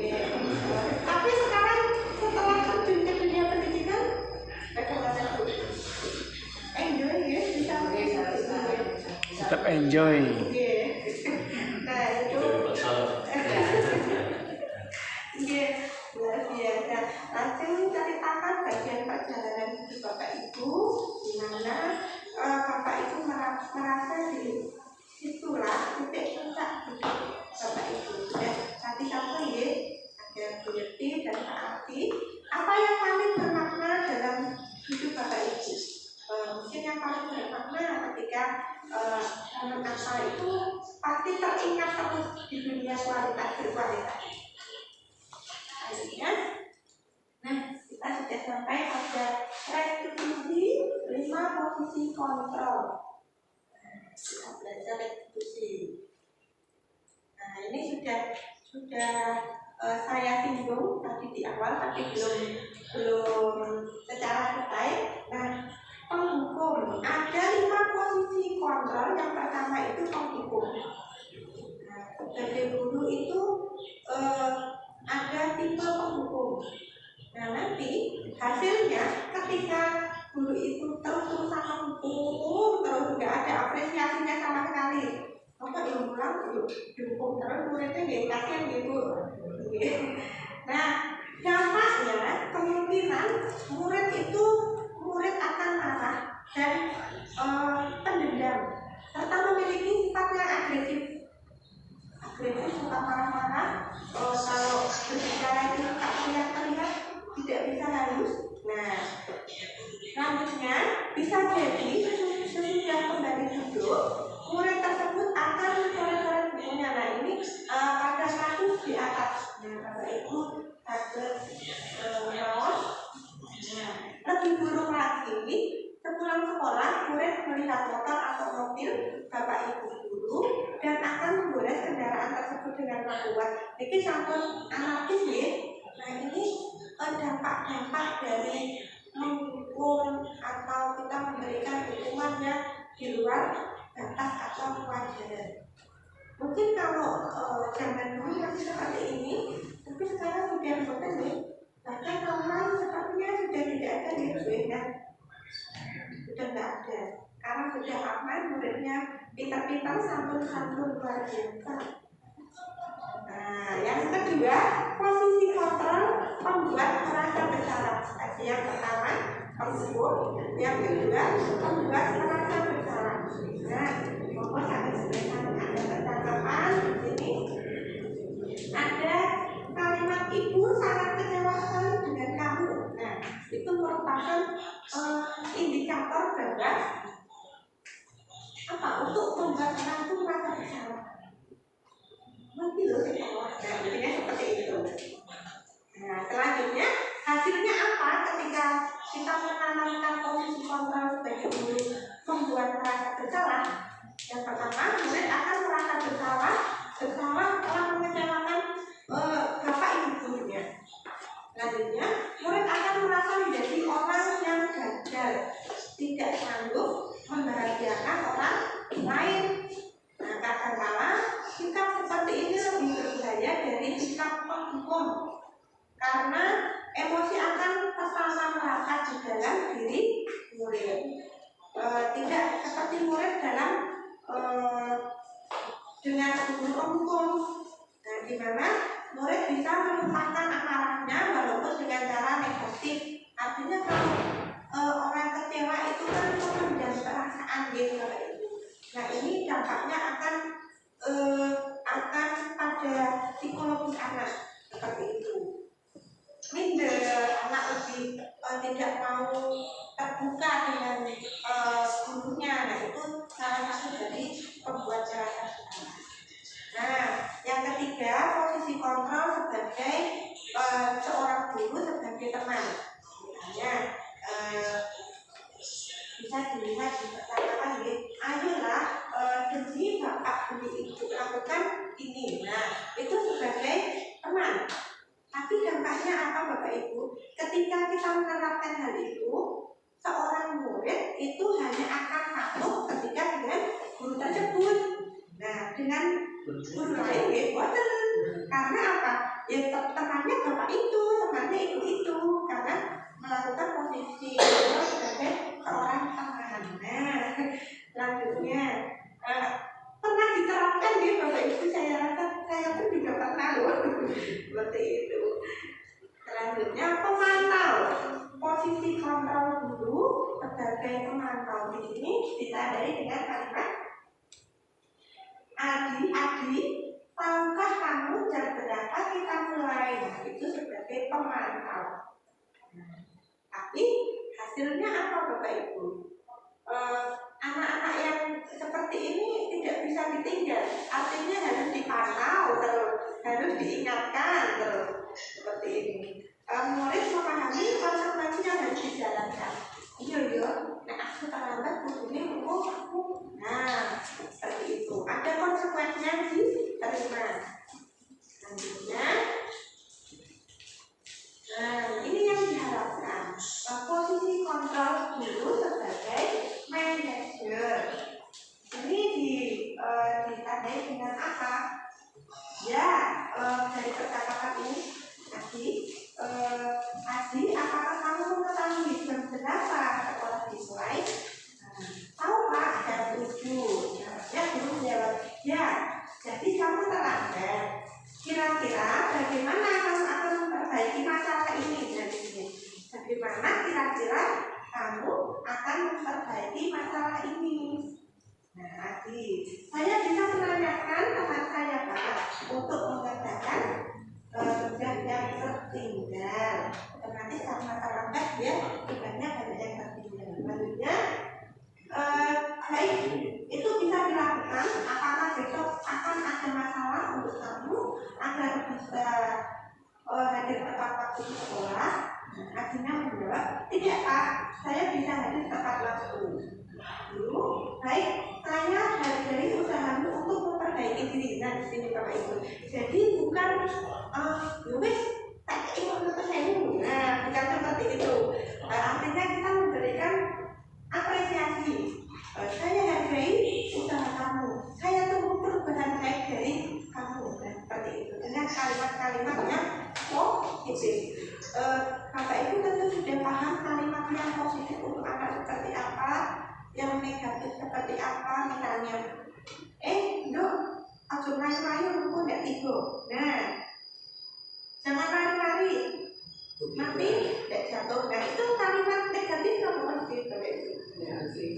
S1: Tapi sekarang setelah terjun ke dunia pendidikan, bagaimana Bu? Enjoy ya, bisa
S3: Tetap enjoy.
S1: Nah itu luar biasa. Langsung ceritakan bagian perjalanan hidup Bapak Ibu, di mana Bapak Ibu merasa di situlah titik puncak hidup Bapak Ibu. Ya, tadi sampai ya, ada Bu Yeti dan Pak Arti. Apa yang paling bermakna dalam hidup Bapak Ibu? Mungkin yang paling bermakna ketika apa itu pasti teringat terus di dunia kualitas berkualitas. Akhirnya, nah kita sudah sampai pada restitusi 5 posisi kontrol. Kita belajar restitusi. Nah ini sudah saya singgung tadi di awal, tapi belum secara detail. Nah, penghukum ada 5 posisi kontrol. Yang pertama itu penghukum. Nah, sebagai guru itu ada tipe dukung terus muridnya nggih pasien nggih Bu. Nah, dampaknya kemungkinan murid akan marah dan pendendam serta memiliki sifat yang agresif, suka marah-marah, kalau berbicara itu suka teriak-teriak, tidak bisa halus. Nah, selanjutnya bisa jadi sesudah kembali duduk, murid tersebut akan mencoret-coret bukunya. Nah, ini pada kasus di atas, Bapak Ibu ada raos. Nah, lebih buruk lagi, sepulang sekolah murid melihat motor atau mobil Bapak Ibu guru dan akan menggores kendaraan tersebut dengan membuat ini sampun anarkis ya. Nah, ini dampak-dampak dari menghukum atau kita memberikan hukuman yang di luar batas atau kewajaran. Mungkin kalau zaman dulu masih seperti ini, tapi sekarang sudah bukan nih. Bahkan normal sepertinya sudah tidak ada di Indonesia, sudah tidak ada. Karena sudah aman, muridnya pintar-pintar, santun-santun luar biasa. Nah, yang kedua, posisi kontrol membuat merasa bersalah. Yang pertama, menghukum. Yang kedua, membuat merasa bersalah. Nah, pokok sampai sebenarnya ada percakapan di sini. Ada kalimat ibu sangat kecewa sekali dengan kamu. Nah, itu merupakan indikator bahwa apa untuk membuat orang itu merasa bersalah. Mungkin loh, nah, intinya seperti itu. Nah, selanjutnya hasilnya apa ketika kita menanamkan posisi kontrol sebagai guru membuat merasa bersalah? Yang pertama, murid akan merasa bersalah telah mengecewakan bapak ibu gurunya. Selanjutnya, murid akan merasa menjadi orang yang gagal, tidak sanggup membahagiakan orang lain. Nah, kadang-kala sikap seperti ini lebih berbahaya dari sikap penghukum, karena emosi akan tertanam melekat di dalam diri murid. Tidak seperti murid dalam dengan guru penghukum. Nah, di mana murid bisa melupakan amarahnya walaupun dengan cara negatif. Artinya kalau orang kecewa itu kan memendam perasaan gitu. Nah, ini dampaknya akan pada psikologi anak seperti itu. Minder, anak lebih tidak mau terbuka dengan gurunya. Nah, itu salah satu dari pembuat merasa bersalah. Nah, yang ketiga, posisi kontrol sebagai seorang guru sebagai teman. Misalnya bisa dilihat di percakapan ini, ayolah demi bapak demi ibu lakukan ini. Nah, itu sebagai teman. Tapi dampaknya apa Bapak Ibu? Ketika kita menerapkan hal itu, seorang murid itu hanya akan patuh ketika dengan guru tersebut. Nah, dengan guru lain ya boten. Karena apa? Ya temannya bapak itu, temannya ibu itu, karena melakukan posisi sebagai seorang teman. Nah, selanjutnya pernah diterapkan di Bapak Ibu, saya rasa saya pun juga pernah loh seperti itu. Selanjutnya pemantau, posisi kontrol guru sebagai pemantau. Di sini ditandai dengan kalimat Adi, tahukah kamu jam berapa kita mulai? Nah, itu sebagai pemantau. Tapi hasilnya apa Bapak Ibu? Anak-anak yang seperti ini tidak bisa ditinggal. Artinya harus dipantau terus, harus diingatkan terus. Seperti ini. Murid memahami konsekuensi yang harus dijalankan. Iya, nah aku terlambat bukunya aku. Nah, seperti itu. Ada konsekuensi yang diterima. Selanjutnya, nah ini yang diharapkan. Posisi kontrol guru sebagai manajer. Ini ditandai dengan apa? Ya, dari percakapan ini Adi, apakah kamu mengetahui jam berapa sekolah dimulai? Tahu Pak, jam 7. Ya, guru menjawab, ya. Jadi Bagaimana kira-kira kamu akan memperbaiki masalah ini? Nah, saya bisa menanyakan teman saya Pak untuk mengerjakan tugas yang tertinggal. Otomatis karena terlambat dia tugasnya banyak yang tertinggal. Selanjutnya, baik itu bisa dilakukan. Apakah besok akan ada masalah untuk kamu agar bisa hadir tepat waktu di sekolah? Akhirnya menjawab, tidak Pak, saya bisa hadir tepat waktu. Lalu, baik, saya hargai usahamu untuk memperbaiki diri. Nah, di sini Bapak Ibu. Jadi bukan, wes, tak ingin saya. Nah, bukan seperti itu. Artinya kita memberikan apresiasi. Saya hargai usaha kamu. Saya tunggu perubahan baik dari kamu. Nah, seperti itu. Dengan kalimat-kalimat yang positif. Bapak Ibu tentu sudah paham kalimat yang positif untuk anak seperti apa, yang negatif seperti apa. Misalnya, Dok, aku main-main aku nggak tidur. Nah, jangan lari-lari, nanti tidak jatuh. Nah, itu kalimat negatif atau positif Bapak Ibu?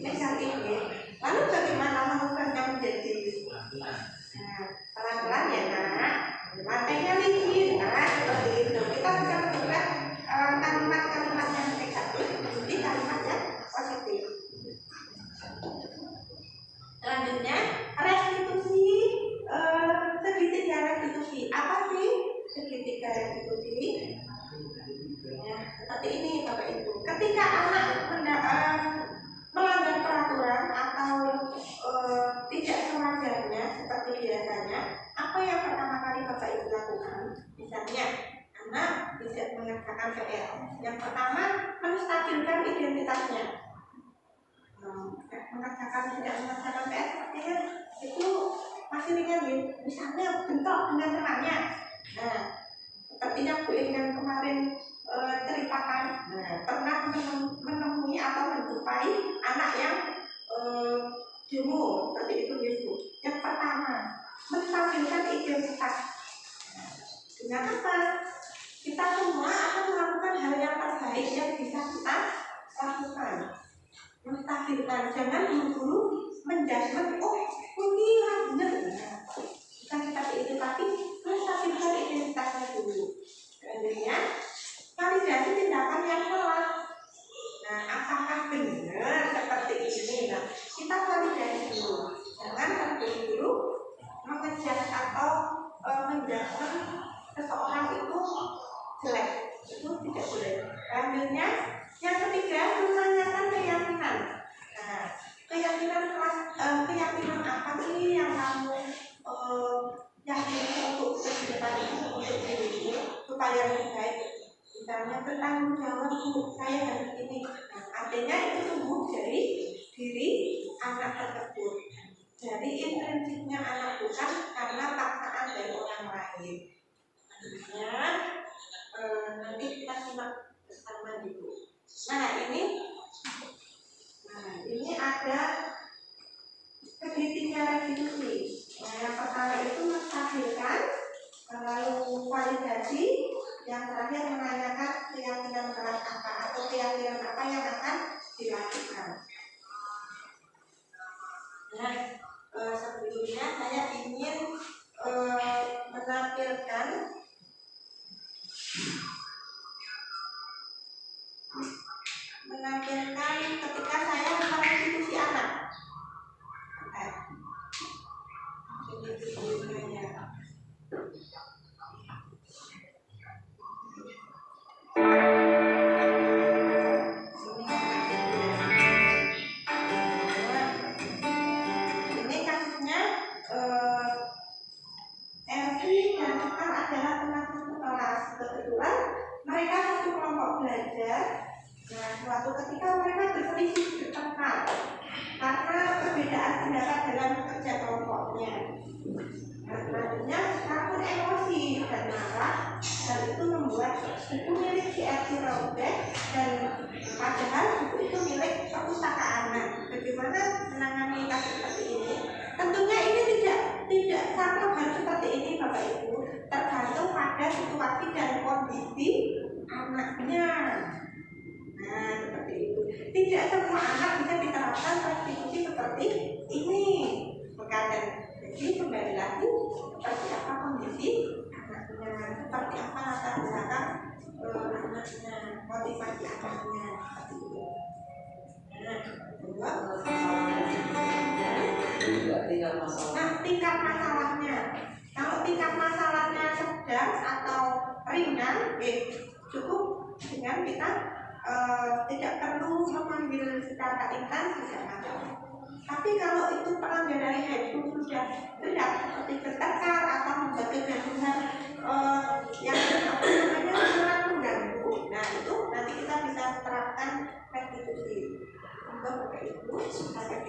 S1: Negatif ya. Lalu bagaimana mengubahnya menjadi pelan-pelan ya nak, lantainya licin. Nah, seperti itu. Kita bisa mengubah kalimat-kalimat yang negatif menjadi kalimat yang positif. Selanjutnya, restitusi, segitiga restitusi. Apa sih segitiga restitusi? Ya, seperti ini Bapak Ibu. Ketika anak melanggar peraturan atau tidak sewajarnya seperti biasanya, apa yang pertama kali Bapak Ibu lakukan? Misalnya, anak tidak mengerjakan PR. Yang pertama, menstabilkan identitasnya. Tidak mengerjakan PR sepertinya itu masih ringan ya. Misalnya bentrok dengan temannya. Nah, sepertinya Bu yang kemarin ceritakan, pernah menemui atau menjumpai anak yang demo seperti itu ya Bu. Yang pertama, menstabilkan identitas. Dengan apa? Kita semua akan melakukan hal yang terbaik yang bisa kita lakukan. Menstabilkan, jangan buru-buru menjudgment, ini benar. Bukan seperti itu, tapi menstabilkan identitasnya dulu. Selanjutnya, validasi tindakan yang salah. Nah, apakah benar seperti ini? Nah, kita validasi dulu. Jangan terburu-buru mengejar atau menjudgment seseorang itu jelek. Itu tidak boleh. Selanjutnya, yang ketiga, menanyakan keyakinan. Nah, keyakinan apa sih yang kamu yakini untuk kehidupan ini, untuk dirimu supaya lebih baik? Misalnya bertanggung jawab, saya harus ini. Nah, artinya itu tumbuh dari diri anak tersebut, dari intrinsiknya anak, bukan karena paksaan dari orang lain. Selanjutnya, nanti kita simak bersama dulu. Nah, ini ada segitiga restitusi. Nah, yang pertama itu menstabilkan, lalu validasi, yang terakhir menanyakan keyakinan keras apa atau keyakinan apa yang akan dilakukan. Nah, sebelumnya saya ingin menampilkan ketika saya merestitusi anak. Ini kasusnya Elvi dan Sekar adalah teman sekelas. Kebetulan mereka satu kelompok belajar. Nah, suatu ketika mereka berselisih bertengkar karena perbedaan pendapat dalam kerja kelompoknya. Nah, selanjutnya Sekar pun emosi dan marah. Hal itu membuat buku milik si Elvi robek, dan padahal buku itu milik perpustakaan. Nah, bagaimana menangani kasus seperti ini? Tentunya ini tidak sama harus seperti ini Bapak Ibu, tergantung pada situasi dan kondisi anaknya. Nah, seperti itu. Tidak semua anak bisa diterapkan restitusi seperti ini. Terkadang, jadi kembali lagi seperti apa kondisi anaknya, seperti apa latar belakang anaknya, motivasi anaknya, seperti itu. Nah, tingkat masalahnya. Kalau tingkat masalahnya sedang atau ringan, cukup dengan kita tidak perlu memanggil secara intens tidak masalah. Tapi kalau itu pelanggarannya itu sudah berat seperti bertengkar atau membuat kegaduhan yang apa namanya sangat mengganggu, nah itu nanti kita bisa terapkan restitusi untuk Bapak Ibu supaya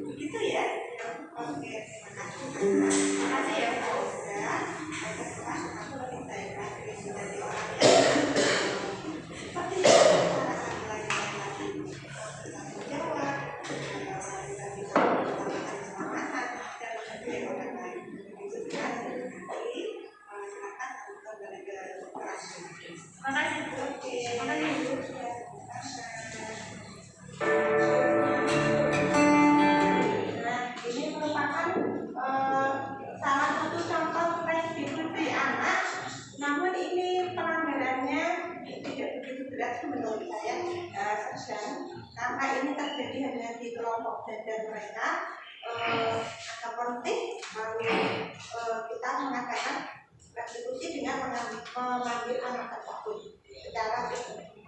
S1: begitu ya. Oke, terima kasih ya Pak Uda. Aku lebih baik lagi menjadi orang yang seperti salah satu lagi bertanggung jawab, kita bisa mengutamakan keselamatan dan menjadi orang lain. Itu ya. Jadi silakan untuk berinteraksi. Terima kasih Bu. Terima kasih Bu. Ini merupakan salah satu contoh restitusi anak, namun ini pelanggarannya tidak begitu berat menurut saya, sedang karena ini terjadi hanya di kelompok belajar mereka. Agak penting lalu kita mengadakan restitusi dengan memanggil anak tersebut secara pribadi.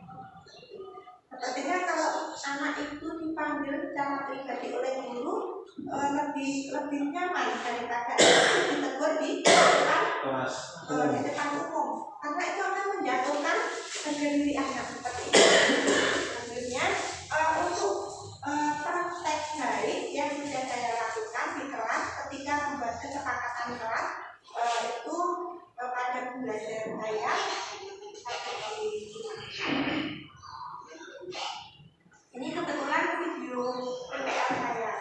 S1: Sepertinya kalau anak itu dipanggil secara pribadi oleh guru lebih nyaman daripada ditegur di depan umum, karena itu akan menjatuhkan harga diri anak seperti itu. Selanjutnya untuk praktek baik yang sudah saya lakukan di kelas ketika membuat kesepakatan kelas itu pada pembelajaran saya ini kebetulan video PPL saya.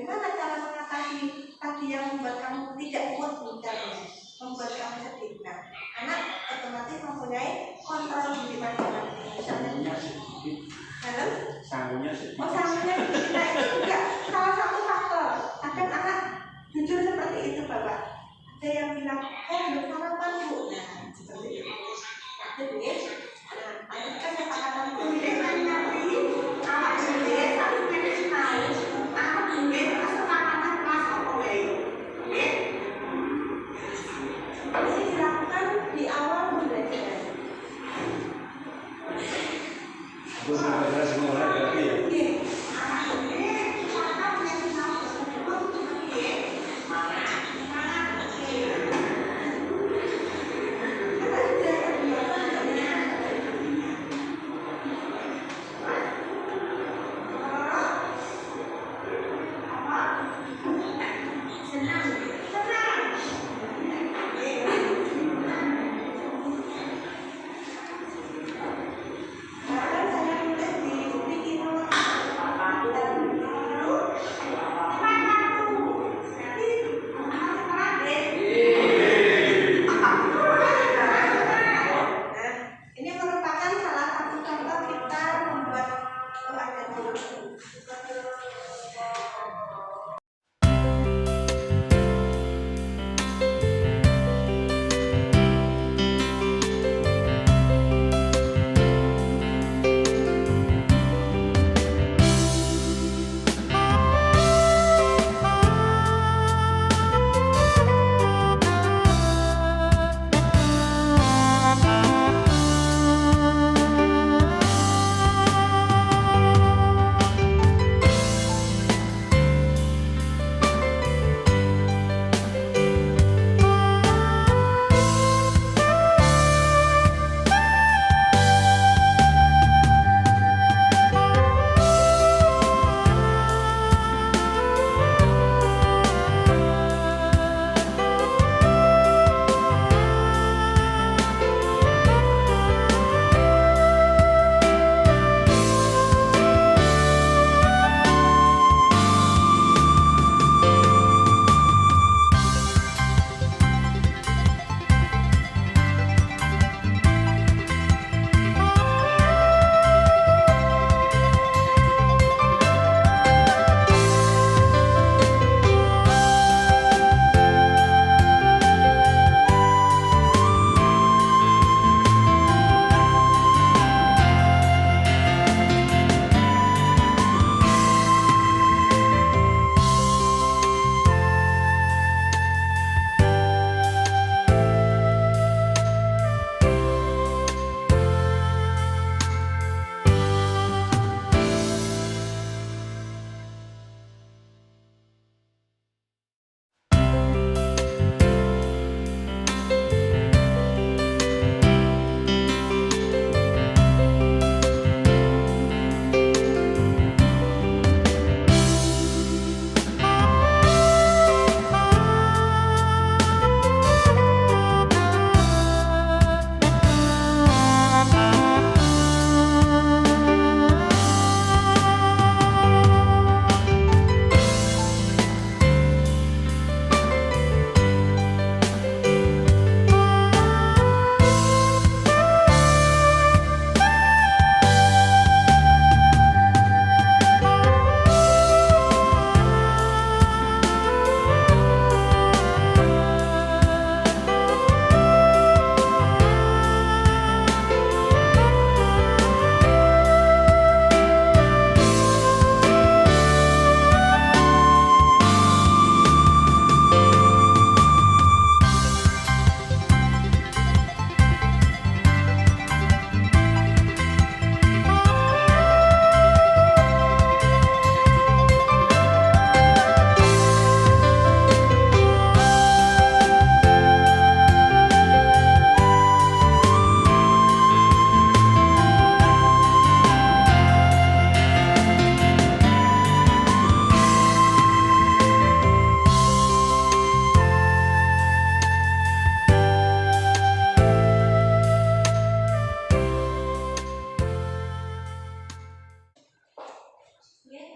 S1: bagaimana cara mengatasi tadi yang membuat kamu tidak kuat bicaranya, membuat kamu sedih. Nah, anak otomatis mempunyai kontrol diri masing-masing. Misalnya, dalam
S2: Sangunya sih.
S1: oh sangunya sedih. Nah, itu juga salah satu faktor. Kadang anak jujur seperti itu, Bapak. Ada yang bilang, belum sarapan Bu. Nah, seperti itu. Jadi, nah, ketika kesepakatan kuliah nanti, awak sendiri harus menjadi tahu, awak sendiri kesepakatan kelas apa baik. Oke? Ini dilakukan di awal pembelajaran.
S3: Belajar semua lagi ya.
S1: Oke. Anak sendiri kesepakatan menjadi tahu tersebut. Oke? Ini merupakan salah satu contoh kita membuat keluarga dulu.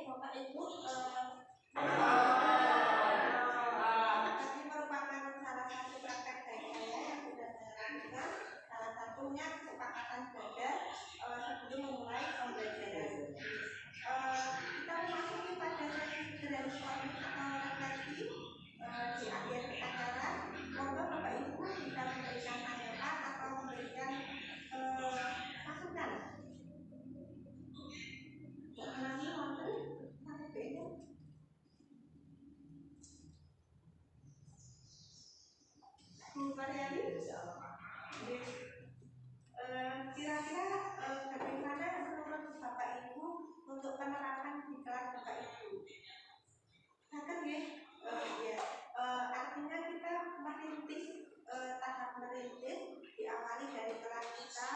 S1: Bapak Ibu, ya. Ya. Artinya kita merintis, tahap merintis diawali dari kelas kita,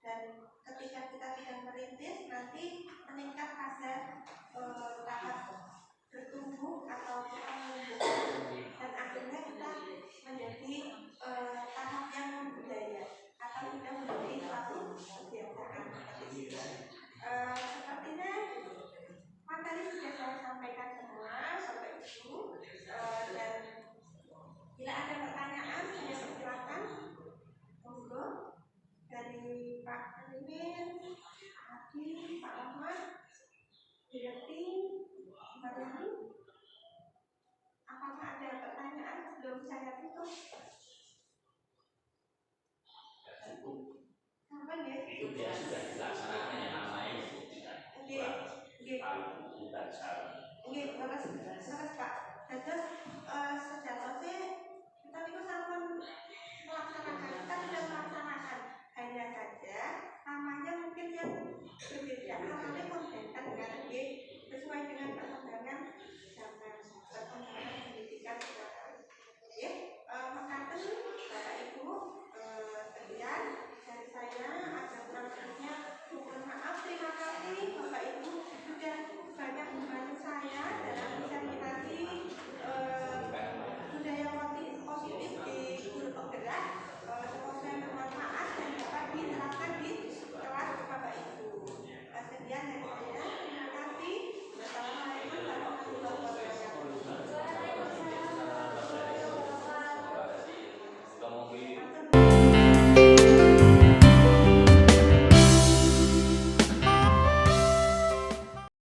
S1: dan ketika kita tidak merintis nanti meningkat fase tahap bertumbuh atau kita menumbuh, dan akhirnya kita menjadi tahap yang membudaya atau kita menjadi suatu kebiasaan. Sepertinya materi sudah saya sampaikan semua Bapak Ibu, dan bila ada pertanyaan saya persilakan, monggo dari Pak Alimin, Adi, Pak Ahmad, Direkti, Mbak Yani. Apakah ada pertanyaan sebelum saya tutup? Sampai ya?
S4: Itu dia sudah dilaksanakan yang namanya itu tidak bukan salah.
S1: Terus Pak, terus sejatosnya kita itu sampun melaksanakan, kita sudah melaksanakan, hanya saja namanya mungkin yang berbeda, namanya konten kan,